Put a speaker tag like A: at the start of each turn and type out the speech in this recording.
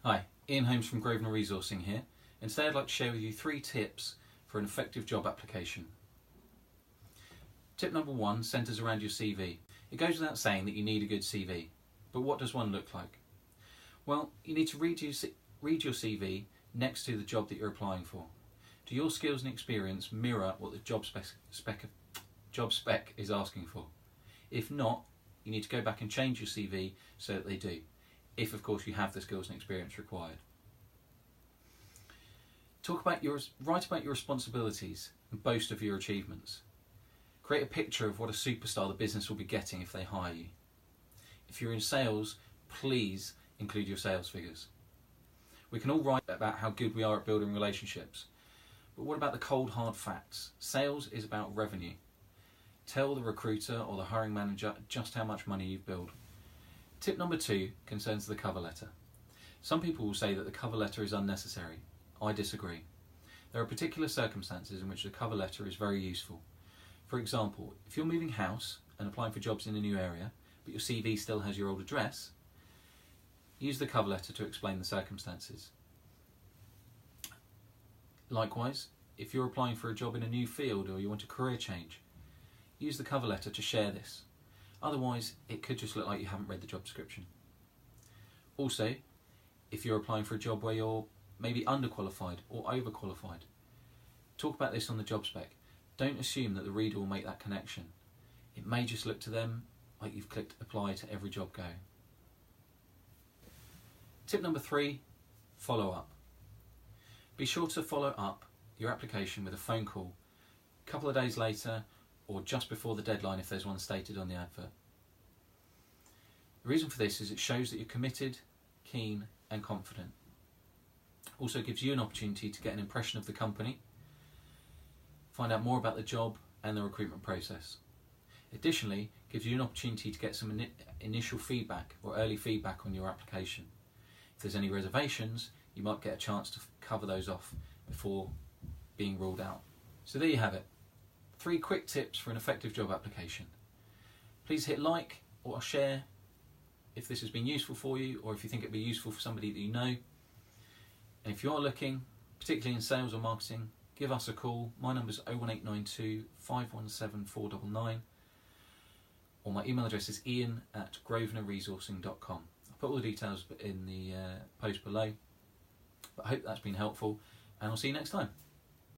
A: Hi, Ian Holmes from Grosvenor Resourcing here, and today I'd like to share with you 3 tips for an effective job application. Tip number 1 centres around your CV. It goes without saying that you need a good CV, but what does one look like? Well, you need to read your CV next to the job that you're applying for. Do your skills and experience mirror what the job spec is asking for? If not, you need to go back and change your CV so that they do, if of course you have the skills and experience required. Write about your responsibilities and boast of your achievements. Create a picture of what a superstar the business will be getting if they hire you. If you're in sales, please include your sales figures. We can all write about how good we are at building relationships, but what about the cold hard facts? Sales is about revenue. Tell the recruiter or the hiring manager just how much money you've billed. Tip number 2 concerns the cover letter. Some people will say that the cover letter is unnecessary. I disagree. There are particular circumstances in which the cover letter is very useful. For example, if you're moving house and applying for jobs in a new area, but your CV still has your old address, use the cover letter to explain the circumstances. Likewise, if you're applying for a job in a new field or you want a career change, use the cover letter to share this. Otherwise, it could just look like you haven't read the job description. Also, if you're applying for a job where you're maybe underqualified or overqualified, talk about this on the job spec. Don't assume that the reader will make that connection. It may just look to them like you've clicked apply to every job going. Tip number 3, follow up. Be sure to follow up your application with a phone call a couple of days later or just before the deadline if there's one stated on the advert. The reason for this is it shows that you're committed, keen and confident. Also gives you an opportunity to get an impression of the company, find out more about the job and the recruitment process. Additionally, gives you an opportunity to get some initial feedback or early feedback on your application. If there's any reservations, you might get a chance to cover those off before being ruled out. So there you have it. 3 quick tips for an effective job application. Please hit like or share if this has been useful for you, or if you think it'd be useful for somebody that you know. And if you're looking, particularly in sales or marketing, give us a call. My number's 01892 517 499, or my email address is ian@grosvenorresourcing.com. I'll put all the details in the post below, but I hope that's been helpful, and I'll see you next time.